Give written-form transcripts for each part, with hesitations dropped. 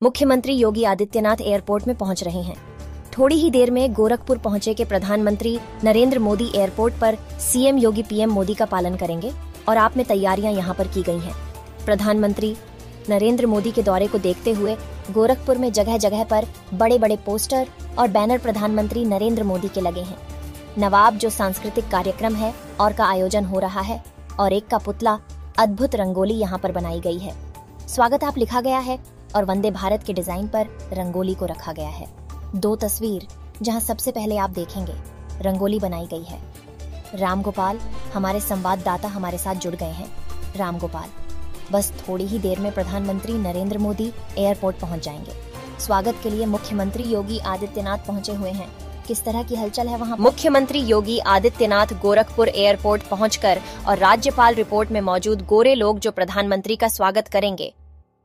मुख्यमंत्री योगी आदित्यनाथ एयरपोर्ट में पहुंच रहे हैं। थोड़ी ही देर में गोरखपुर पहुंचे के प्रधानमंत्री नरेंद्र मोदी एयरपोर्ट पर सीएम योगी पीएम मोदी का पालन करेंगे और आप में तैयारियां यहां पर की गई हैं। प्रधानमंत्री नरेंद्र मोदी के दौरे को देखते हुए गोरखपुर में जगह जगह पर बड़े बड़े पोस्टर और बैनर प्रधानमंत्री नरेंद्र मोदी के लगे हैं। नवाब जो सांस्कृतिक कार्यक्रम है और का आयोजन हो रहा है और एक का पुतला अद्भुत रंगोली यहाँ पर बनाई गई है। स्वागत आप लिखा गया है और वंदे भारत के डिजाइन पर रंगोली को रखा गया है। दो तस्वीर जहां सबसे पहले आप देखेंगे रंगोली बनाई गई है। राम गोपाल हमारे संवाददाता हमारे साथ जुड़ गए हैं। राम गोपाल, बस थोड़ी ही देर में प्रधानमंत्री नरेंद्र मोदी एयरपोर्ट पहुंच जाएंगे। स्वागत के लिए मुख्यमंत्री योगी आदित्यनाथ पहुंचे हुए हैं। किस तरह की हलचल है वहां? मुख्यमंत्री योगी आदित्यनाथ गोरखपुर एयरपोर्ट पहुंचकर और राज्यपाल रिपोर्ट में मौजूद गोरे लोग जो प्रधानमंत्री का स्वागत करेंगे।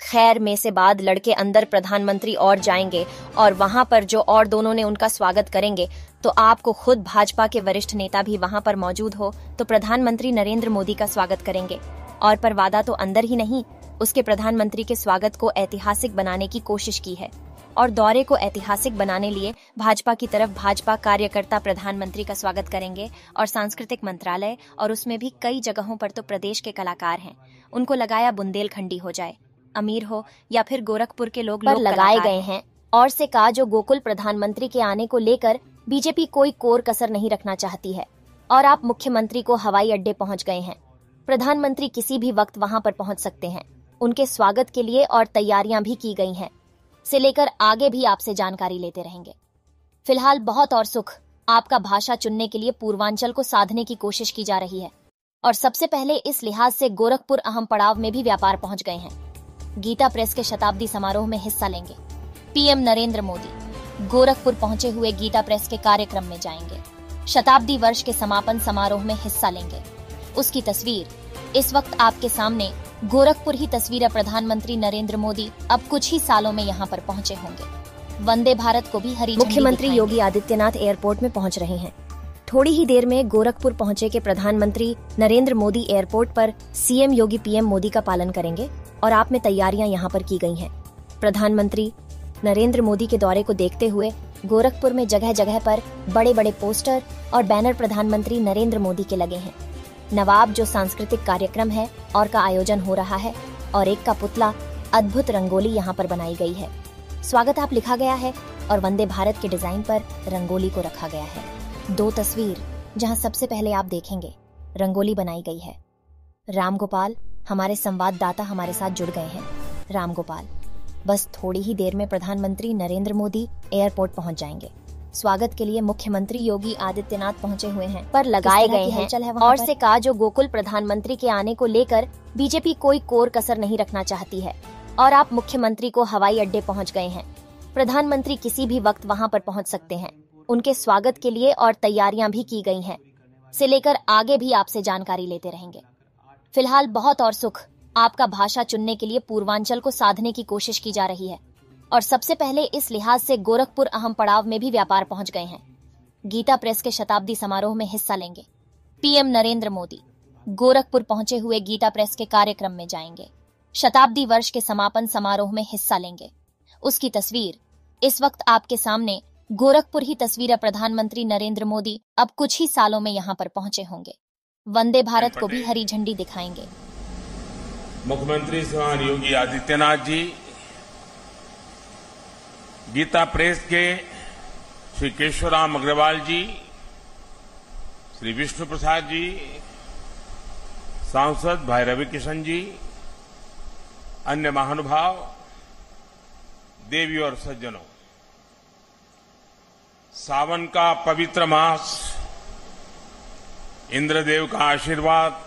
खैर में से बाद लड़के अंदर प्रधानमंत्री और जाएंगे और वहां पर जो और दोनों ने उनका स्वागत करेंगे तो आपको खुद भाजपा के वरिष्ठ नेता भी वहां पर मौजूद हो तो प्रधानमंत्री नरेंद्र मोदी का स्वागत करेंगे। और पर वादा तो अंदर ही नहीं, उसके प्रधानमंत्री के स्वागत को ऐतिहासिक बनाने की कोशिश की है और दौरे को ऐतिहासिक बनाने लिए भाजपा की तरफ भाजपा कार्यकर्ता प्रधानमंत्री का स्वागत करेंगे और सांस्कृतिक मंत्रालय और उसमें भी कई जगहों पर तो प्रदेश के कलाकार हैं, उनको लगाया बुंदेलखंडी हो जाए, अमीर हो या फिर गोरखपुर के लोग लगाए गए हैं। और से कहा जो गोकुल प्रधानमंत्री के आने को लेकर बीजेपी कोई कोर कसर नहीं रखना चाहती है और आप मुख्यमंत्री को हवाई अड्डे पहुंच गए हैं। प्रधानमंत्री किसी भी वक्त वहां पर पहुंच सकते हैं। उनके स्वागत के लिए और तैयारियां भी की गई हैं से लेकर आगे भी आपसे जानकारी लेते रहेंगे। फिलहाल बहुत और सुख आपका भाषा चुनने के लिए पूर्वांचल को साधने की कोशिश की जा रही है और सबसे पहले इस लिहाज से गोरखपुर अहम पड़ाव में भी व्यापार पहुंच गए हैं। गीता प्रेस के शताब्दी समारोह में हिस्सा लेंगे। पीएम नरेंद्र मोदी गोरखपुर पहुंचे हुए गीता प्रेस के कार्यक्रम में जाएंगे। शताब्दी वर्ष के समापन समारोह में हिस्सा लेंगे। उसकी तस्वीर इस वक्त आपके सामने। गोरखपुर ही तस्वीर है। प्रधानमंत्री नरेंद्र मोदी अब कुछ ही सालों में यहाँ पर पहुंचे होंगे। वंदे भारत को भी हरी मुख्यमंत्री योगी आदित्यनाथ एयरपोर्ट में पहुंच रहे हैं। थोड़ी ही देर में गोरखपुर पहुंचे के प्रधानमंत्री नरेंद्र मोदी एयरपोर्ट पर सीएम योगी पीएम मोदी का पालन करेंगे और आप में तैयारियां यहां पर की गई हैं। प्रधानमंत्री नरेंद्र मोदी के दौरे को देखते हुए गोरखपुर में जगह जगह पर बड़े बड़े पोस्टर और बैनर प्रधानमंत्री नरेंद्र मोदी के लगे हैं। नवाब जो सांस्कृतिक कार्यक्रम है और का आयोजन हो रहा है और एक का पुतला अद्भुत रंगोली यहाँ पर बनाई गई है। स्वागत आप लिखा गया है और वंदे भारत के डिजाइन पर रंगोली को रखा गया है। दो तस्वीर जहां सबसे पहले आप देखेंगे रंगोली बनाई गई है। राम गोपाल हमारे संवाददाता हमारे साथ जुड़ गए हैं। राम गोपाल, बस थोड़ी ही देर में प्रधानमंत्री नरेंद्र मोदी एयरपोर्ट पहुंच जाएंगे। स्वागत के लिए मुख्यमंत्री योगी आदित्यनाथ पहुंचे हुए हैं पर लगाए गए हैं और से कहा जो गोकुल प्रधानमंत्री के आने को लेकर बीजेपी कोई कोर कसर नहीं रखना चाहती है और आप मुख्यमंत्री को हवाई अड्डे पहुंच गए हैं। प्रधानमंत्री किसी भी वक्त वहां पर पहुंच सकते हैं। उनके स्वागत के लिए और तैयारियां भी की गई हैं से लेकर आगे भी आपसे जानकारी लेते रहेंगे। फिलहाल बहुत और सुख आपका भाषा चुनने के लिए पूर्वांचल को साधने की कोशिश की जा रही है और सबसे पहले इस लिहाज से गोरखपुर अहम पड़ाव में भी व्यापार पहुंच गए हैं। गीता प्रेस के शताब्दी समारोह में हिस्सा लेंगे। पीएम नरेंद्र मोदी गोरखपुर पहुंचे हुए गीता प्रेस के कार्यक्रम में जाएंगे। शताब्दी वर्ष के समापन समारोह में हिस्सा लेंगे। उसकी तस्वीर इस वक्त आपके सामने। गोरखपुर ही तस्वीर है। प्रधानमंत्री नरेंद्र मोदी अब कुछ ही सालों में यहाँ पर पहुंचे होंगे। वंदे भारत को भी हरी झंडी दिखाएंगे। मुख्यमंत्री श्रीमान योगी आदित्यनाथ जी गीता प्रेस के श्री केशवराम अग्रवाल जी, श्री विष्णु प्रसाद जी, सांसद भाई रवि किशन जी, अन्य महानुभाव, देवी और सज्जनों, सावन का पवित्र मास, इंद्रदेव का आशीर्वाद,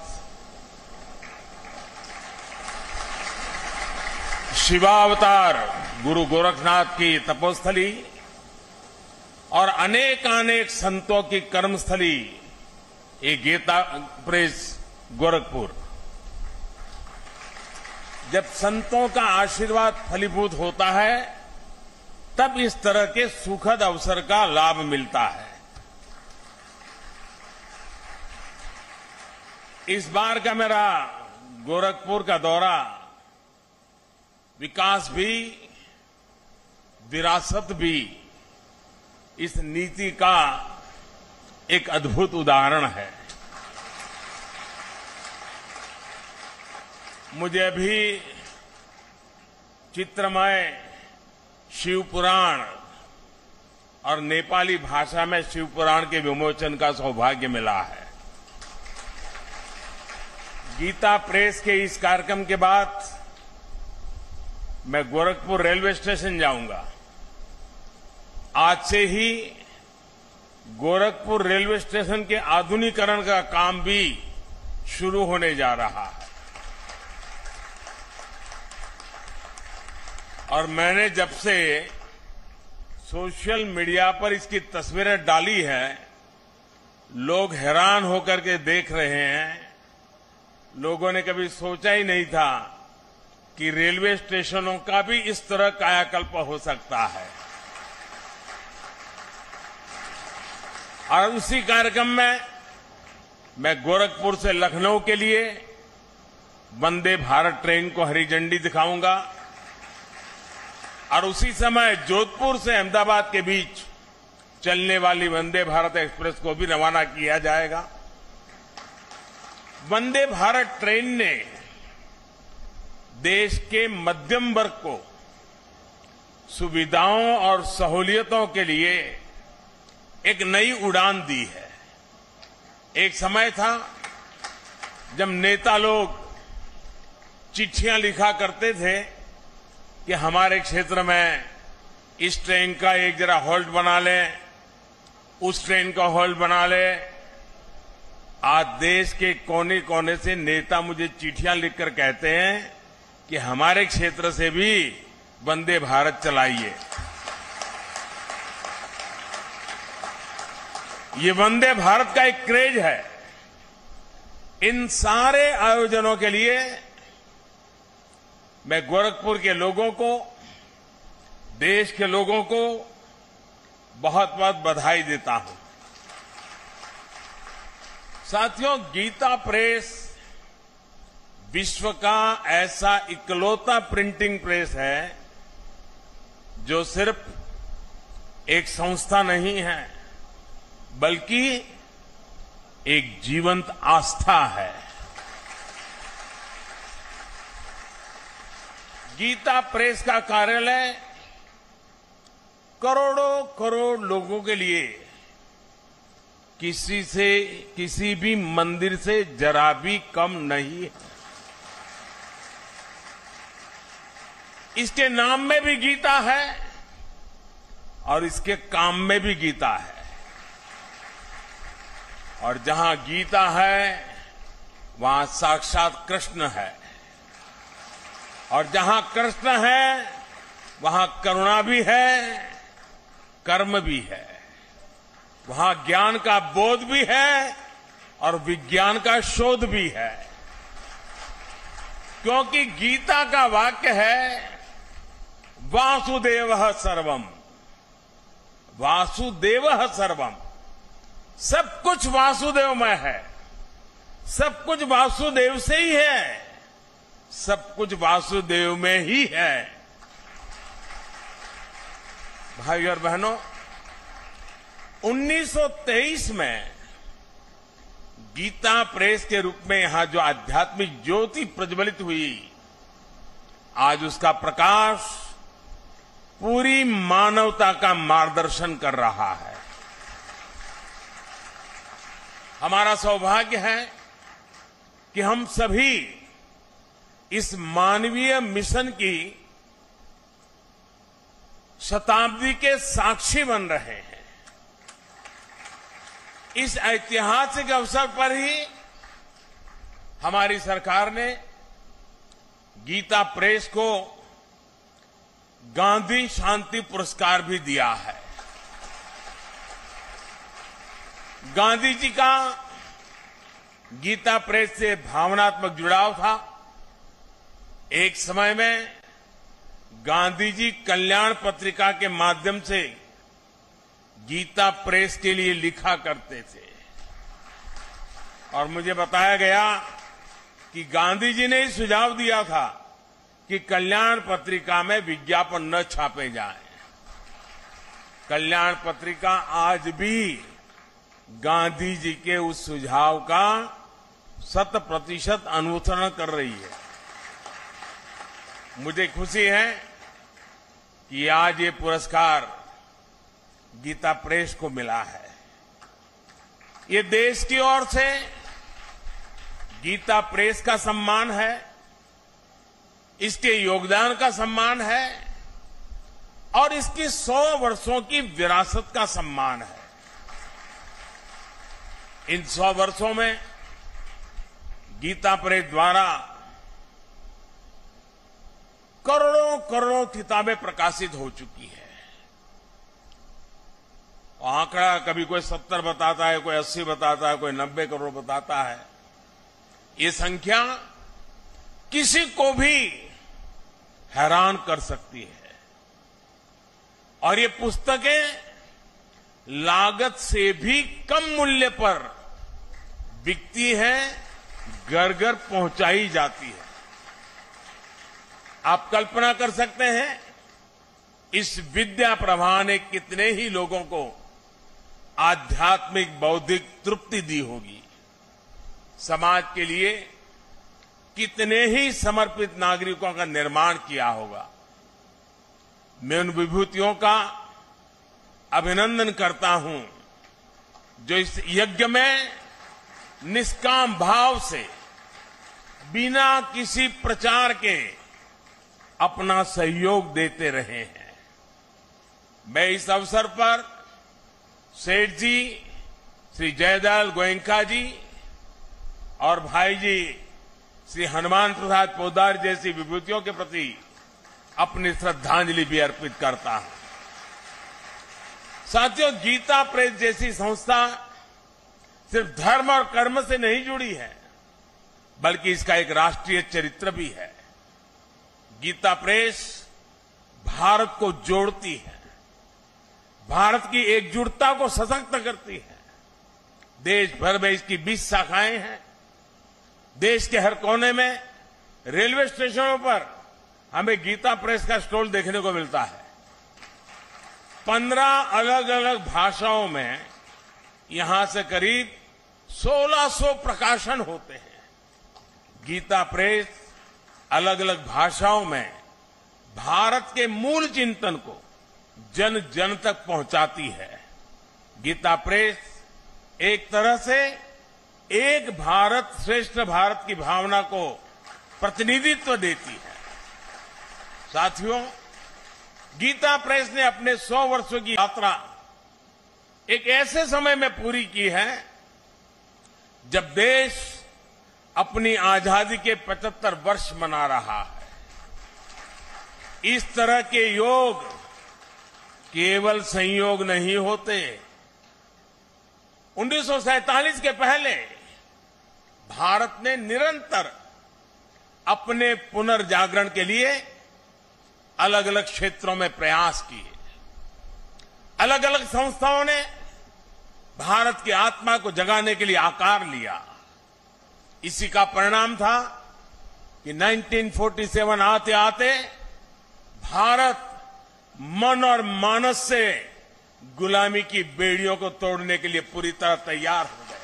शिवावतार गुरु गोरखनाथ की तपोस्थली और अनेक संतों की कर्मस्थली ये गीता प्रेस गोरखपुर। जब संतों का आशीर्वाद फलीभूत होता है तब इस तरह के सुखद अवसर का लाभ मिलता है। इस बार का मेरा गोरखपुर का दौरा विकास भी विरासत भी इस नीति का एक अद्भुत उदाहरण है। मुझे अभी चित्रमय शिव पुराण और नेपाली भाषा में शिव पुराण के विमोचन का सौभाग्य मिला है। गीता प्रेस के इस कार्यक्रम के बाद मैं गोरखपुर रेलवे स्टेशन जाऊंगा। आज से ही गोरखपुर रेलवे स्टेशन के आधुनिकीकरण का काम भी शुरू होने जा रहा है। और मैंने जब से सोशल मीडिया पर इसकी तस्वीरें डाली है, लोग हैरान होकर के देख रहे हैं। लोगों ने कभी सोचा ही नहीं था कि रेलवे स्टेशनों का भी इस तरह कायाकल्प हो सकता है। और उसी कार्यक्रम में मैं गोरखपुर से लखनऊ के लिए वंदे भारत ट्रेन को हरी झंडी दिखाऊंगा और उसी समय जोधपुर से अहमदाबाद के बीच चलने वाली वंदे भारत एक्सप्रेस को भी रवाना किया जाएगा। वंदे भारत ट्रेन ने देश के मध्यम वर्ग को सुविधाओं और सहूलियतों के लिए एक नई उड़ान दी है। एक समय था जब नेता लोग चिट्ठियां लिखा करते थे कि हमारे क्षेत्र में इस ट्रेन का एक जरा हॉल्ट बना लें, उस ट्रेन का हॉल्ट बना लें। आज देश के कोने कोने से नेता मुझे चिट्ठियां लिखकर कहते हैं कि हमारे क्षेत्र से भी वंदे भारत चलाइए। ये वंदे भारत का एक क्रेज है। इन सारे आयोजनों के लिए मैं गोरखपुर के लोगों को, देश के लोगों को बहुत बहुत बधाई देता हूं। साथियों, गीता प्रेस विश्व का ऐसा इकलौता प्रिंटिंग प्रेस है जो सिर्फ एक संस्था नहीं है, बल्कि एक जीवंत आस्था है। गीता प्रेस का कार्यालय करोड़ों करोड़ लोगों के लिए किसी भी मंदिर से जरा भी कम नहीं है। इसके नाम में भी गीता है और इसके काम में भी गीता है। और जहां गीता है वहां साक्षात कृष्ण है, और जहां कृष्ण है वहां करुणा भी है, कर्म भी है, वहां ज्ञान का बोध भी है और विज्ञान का शोध भी है। क्योंकि गीता का वाक्य है वासुदेवः सर्वम, वासुदेवः सर्वम। सब कुछ वासुदेवमय है, सब कुछ वासुदेव से ही है, सब कुछ वासुदेव में ही है। भाई और बहनों, 1923 में गीता प्रेस के रूप में यहां जो आध्यात्मिक ज्योति प्रज्वलित हुई, आज उसका प्रकाश पूरी मानवता का मार्गदर्शन कर रहा है। हमारा सौभाग्य है कि हम सभी इस मानवीय मिशन की शताब्दी के साक्षी बन रहे हैं। इस ऐतिहासिक अवसर पर ही हमारी सरकार ने गीता प्रेस को गांधी शांति पुरस्कार भी दिया है। गांधी जी का गीता प्रेस से भावनात्मक जुड़ाव था। एक समय में गांधी जी कल्याण पत्रिका के माध्यम से गीता प्रेस के लिए लिखा करते थे, और मुझे बताया गया कि गांधी जी ने सुझाव दिया था कि कल्याण पत्रिका में विज्ञापन न छापे जाएं। कल्याण पत्रिका आज भी गांधी जी के उस सुझाव का 100% अनुसरण कर रही है। मुझे खुशी है कि आज ये पुरस्कार गीता प्रेस को मिला है। ये देश की ओर से गीता प्रेस का सम्मान है, इसके योगदान का सम्मान है और इसकी 100 वर्षों की विरासत का सम्मान है। इन 100 वर्षों में गीता प्रेस द्वारा करोड़ों करोड़ों किताबें प्रकाशित हो चुकी है। आंकड़ा कभी कोई 70 बताता है, कोई 80 बताता है, कोई 90 करोड़ बताता है। ये संख्या किसी को भी हैरान कर सकती है। और ये पुस्तकें लागत से भी कम मूल्य पर बिकती है, घर घर पहुंचाई जाती है। आप कल्पना कर सकते हैं इस विद्या प्रवाह ने कितने ही लोगों को आध्यात्मिक बौद्धिक तृप्ति दी होगी, समाज के लिए कितने ही समर्पित नागरिकों का निर्माण किया होगा। मैं उन विभूतियों का अभिनंदन करता हूं जो इस यज्ञ में निष्काम भाव से बिना किसी प्रचार के अपना सहयोग देते रहे हैं। मैं इस अवसर पर सेठ जी श्री जयदयाल गोयनका जी और भाई जी श्री हनुमान प्रसाद पोद्दार जैसी विभूतियों के प्रति अपनी श्रद्धांजलि भी अर्पित करता हूं। साथियों, गीता प्रेस जैसी संस्था सिर्फ धर्म और कर्म से नहीं जुड़ी है, बल्कि इसका एक राष्ट्रीय चरित्र भी है। गीता प्रेस भारत को जोड़ती है, भारत की एकजुटता को सशक्त करती है। देश भर में इसकी 20 शाखाएं हैं। देश के हर कोने में रेलवे स्टेशनों पर हमें गीता प्रेस का स्टॉल देखने को मिलता है। 15 अलग अलग भाषाओं में यहां से करीब 1600 प्रकाशन होते हैं। गीता प्रेस अलग अलग भाषाओं में भारत के मूल चिंतन को जन जन तक पहुंचाती है। गीता प्रेस एक तरह से एक भारत श्रेष्ठ भारत की भावना को प्रतिनिधित्व देती है। साथियों, गीता प्रेस ने अपने 100 वर्षों की यात्रा एक ऐसे समय में पूरी की है जब देश अपनी आजादी के 75 वर्ष मना रहा है। इस तरह के योग केवल संयोग नहीं होते। 1947 के पहले भारत ने निरंतर अपने पुनर्जागरण के लिए अलग अलग क्षेत्रों में प्रयास किए। अलग अलग संस्थाओं ने भारत की आत्मा को जगाने के लिए आकार लिया। इसी का परिणाम था कि 1947 आते आते भारत मन और मानस से गुलामी की बेड़ियों को तोड़ने के लिए पूरी तरह तैयार हो गया।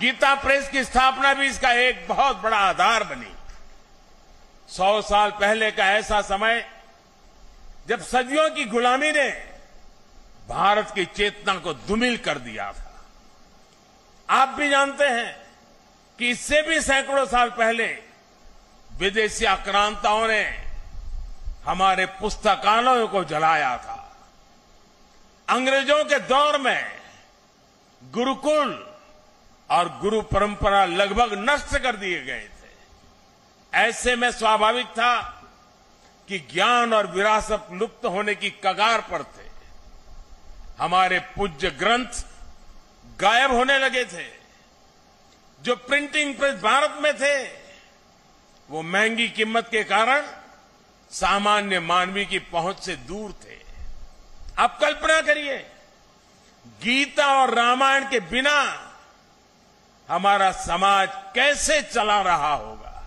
गीता प्रेस की स्थापना भी इसका एक बहुत बड़ा आधार बनी। 100 साल पहले का ऐसा समय जब सदियों की गुलामी ने भारत की चेतना को धूमिल कर दिया था। आप भी जानते हैं कि इससे भी सैकड़ों साल पहले विदेशी आक्रांताओं ने हमारे पुस्तकालयों को जलाया था। अंग्रेजों के दौर में गुरुकुल और गुरु परंपरा लगभग नष्ट कर दिए गए थे। ऐसे में स्वाभाविक था कि ज्ञान और विरासत लुप्त होने की कगार पर थे। हमारे पूज्य ग्रंथ गायब होने लगे थे। जो प्रिंटिंग प्रेस भारत में थे वो महंगी कीमत के कारण सामान्य मानवी की पहुंच से दूर थे। आप कल्पना करिए, गीता और रामायण के बिना हमारा समाज कैसे चला रहा होगा।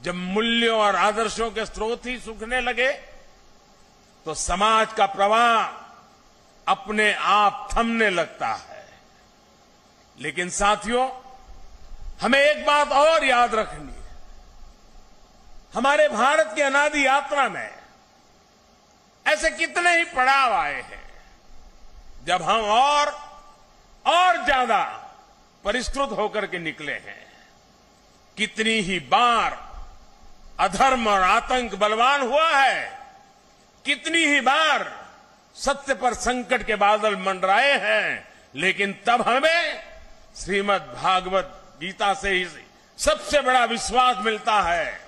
जब मूल्यों और आदर्शों के स्रोत ही सूखने लगे तो समाज का प्रवाह अपने आप थमने लगता है। लेकिन साथियों, हमें एक बात और याद रखनी है। हमारे भारत की अनादि यात्रा में ऐसे कितने ही पड़ाव आए हैं जब हम और ज्यादा परिष्कृत होकर के निकले हैं। कितनी ही बार अधर्म और आतंक बलवान हुआ है, कितनी ही बार सत्य पर संकट के बादल मंडराए हैं, लेकिन तब हमें श्रीमद् भागवत गीता से ही सबसे बड़ा विश्वास मिलता है।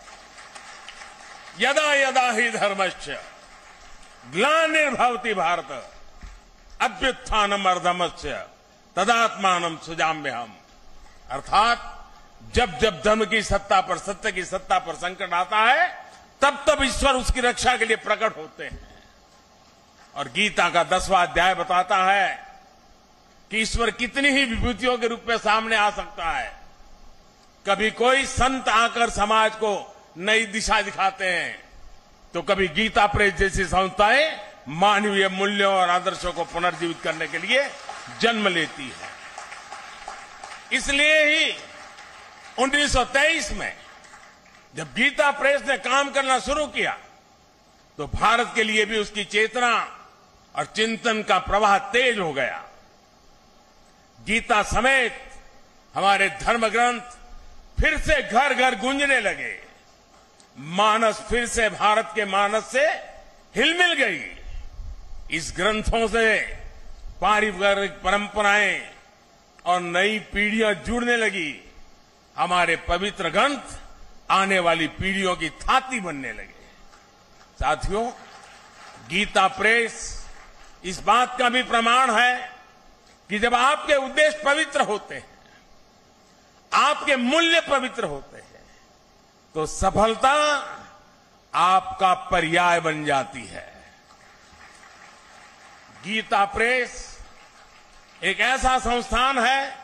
यदा यदा ही धर्मस्य ग्लानिर्भवति भारत अभ्युत्थानम अर्धमस्य तदात्मानम सृजाम्यहम्। अर्थात जब जब धर्म की सत्ता पर, सत्य की सत्ता पर संकट आता है, तब तब ईश्वर उसकी रक्षा के लिए प्रकट होते हैं। और गीता का 10वां अध्याय बताता है कि ईश्वर कितनी ही विभूतियों के रूप में सामने आ सकता है। कभी कोई संत आकर समाज को नई दिशा दिखाते हैं, तो कभी गीता प्रेस जैसी संस्थाएं मानवीय मूल्यों और आदर्शों को पुनर्जीवित करने के लिए जन्म लेती है। इसलिए ही 1923 में जब गीता प्रेस ने काम करना शुरू किया, तो भारत के लिए भी उसकी चेतना और चिंतन का प्रवाह तेज हो गया। गीता समेत हमारे धर्म ग्रंथ फिर से घर घर गूंजने लगे। मानस फिर से भारत के मानस से हिलमिल गई। इस ग्रंथों से पारिवारिक परंपराएं और नई पीढ़ियां जुड़ने लगी। हमारे पवित्र ग्रंथ आने वाली पीढ़ियों की थाती बनने लगे। साथियों, गीता प्रेस इस बात का भी प्रमाण है कि जब आपके उद्देश्य पवित्र होते हैं, आपके मूल्य पवित्र होते हैं, तो सफलता आपका पर्याय बन जाती है। गीता प्रेस एक ऐसा संस्थान है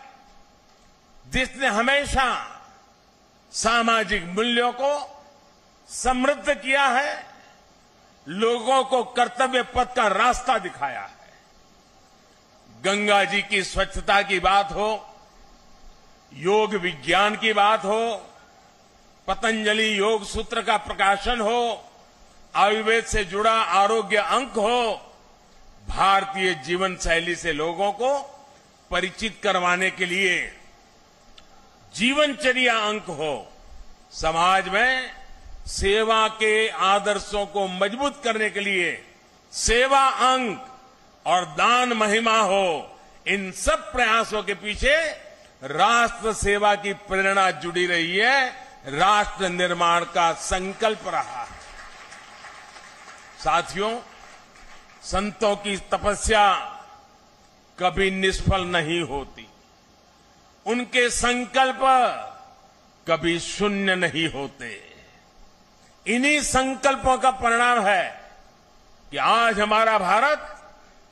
जिसने हमेशा सामाजिक मूल्यों को समृद्ध किया है, लोगों को कर्तव्य पथ का रास्ता दिखाया है। गंगा जी की स्वच्छता की बात हो, योग विज्ञान की बात हो, पतंजलि योग सूत्र का प्रकाशन हो, आयुर्वेद से जुड़ा आरोग्य अंक हो, भारतीय जीवन शैली से लोगों को परिचित करवाने के लिए जीवनचर्या अंक हो, समाज में सेवा के आदर्शों को मजबूत करने के लिए सेवा अंक और दान महिमा हो, इन सब प्रयासों के पीछे राष्ट्र सेवा की प्रेरणा जुड़ी रही है, राष्ट्र निर्माण का संकल्प रहा है। साथियों, संतों की तपस्या कभी निष्फल नहीं होती, उनके संकल्प कभी शून्य नहीं होते। इन्हीं संकल्पों का परिणाम है कि आज हमारा भारत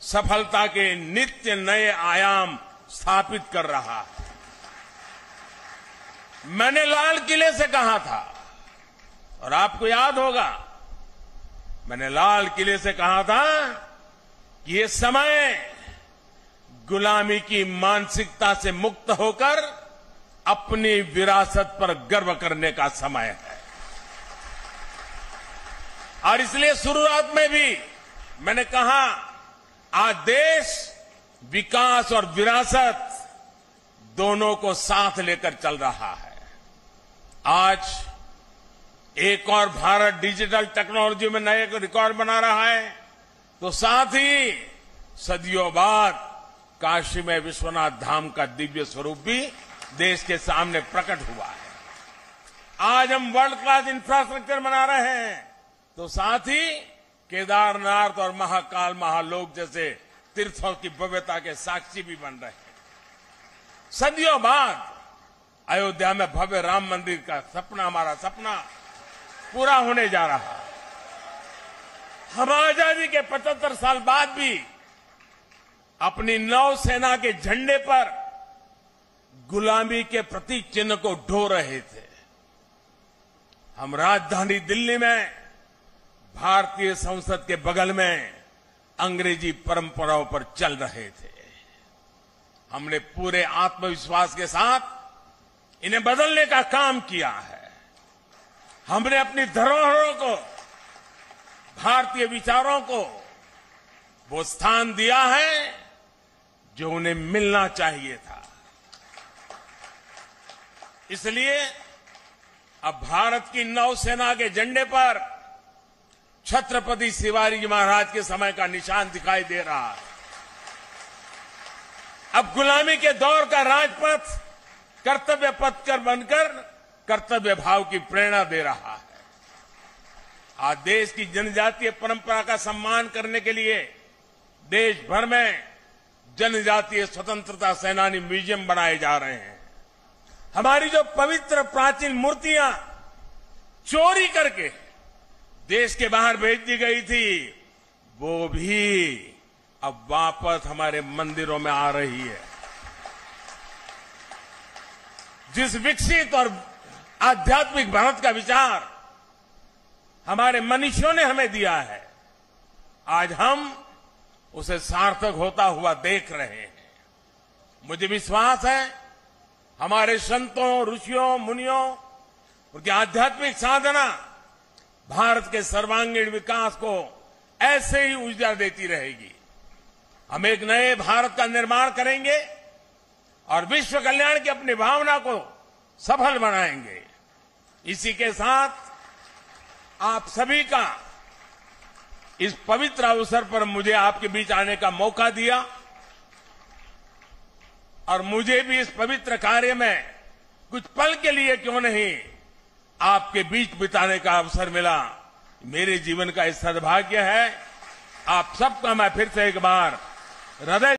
सफलता के नित्य नए आयाम स्थापित कर रहा है। मैंने लाल किले से कहा था, और आपको याद होगा, मैंने लाल किले से कहा था कि ये समय गुलामी की मानसिकता से मुक्त होकर अपनी विरासत पर गर्व करने का समय है। और इसलिए शुरुआत में भी मैंने कहा, आज देश विकास और विरासत दोनों को साथ लेकर चल रहा है। आज एक और भारत डिजिटल टेक्नोलॉजी में नए रिकॉर्ड बना रहा है, तो साथ ही सदियों बाद काशी में विश्वनाथ धाम का दिव्य स्वरूप भी देश के सामने प्रकट हुआ है। आज हम वर्ल्ड क्लास इंफ्रास्ट्रक्चर बना रहे हैं, तो साथ ही केदारनाथ और महाकाल महालोक जैसे तीर्थों की भव्यता के साक्षी भी बन रहे हैं। सदियों बाद अयोध्या में भव्य राम मंदिर का सपना, हमारा सपना पूरा होने जा रहा है। हम आजादी के 75 साल बाद भी अपनी नौसेना के झंडे पर गुलामी के प्रतीक चिन्ह को ढो रहे थे। हम राजधानी दिल्ली में भारतीय संसद के बगल में अंग्रेजी परंपराओं पर चल रहे थे। हमने पूरे आत्मविश्वास के साथ इन्हें बदलने का काम किया है। हमने अपनी धरोहरों को, भारतीय विचारों को वो स्थान दिया है जो उन्हें मिलना चाहिए था। इसलिए अब भारत की नौसेना के झंडे पर छत्रपति शिवाजी महाराज के समय का निशान दिखाई दे रहा है। अब गुलामी के दौर का राजपथ कर्तव्य पथ कर बनकर कर्तव्य भाव की प्रेरणा दे रहा है। आज देश की जनजातीय परंपरा का सम्मान करने के लिए देश भर में जनजातीय स्वतंत्रता सेनानी म्यूजियम बनाए जा रहे हैं। हमारी जो पवित्र प्राचीन मूर्तियां चोरी करके देश के बाहर भेज दी गई थी, वो भी अब वापस हमारे मंदिरों में आ रही है। जिस विकसित और आध्यात्मिक भारत का विचार हमारे मनीषियों ने हमें दिया है, आज हम उसे सार्थक होता हुआ देख रहे हैं। मुझे विश्वास है हमारे संतों, ऋषियों, मुनियों, उनकी आध्यात्मिक साधना भारत के सर्वांगीण विकास को ऐसे ही ऊर्जा देती रहेगी। हम एक नए भारत का निर्माण करेंगे और विश्व कल्याण की अपनी भावना को सफल बनाएंगे। इसी के साथ आप सभी का इस पवित्र अवसर पर मुझे आपके बीच आने का मौका दिया और मुझे भी इस पवित्र कार्य में कुछ पल के लिए क्यों नहीं आपके बीच बिताने का अवसर मिला। मेरे जीवन का इस सद्भाग्य है। आप सबका मैं फिर से एक बार हृदय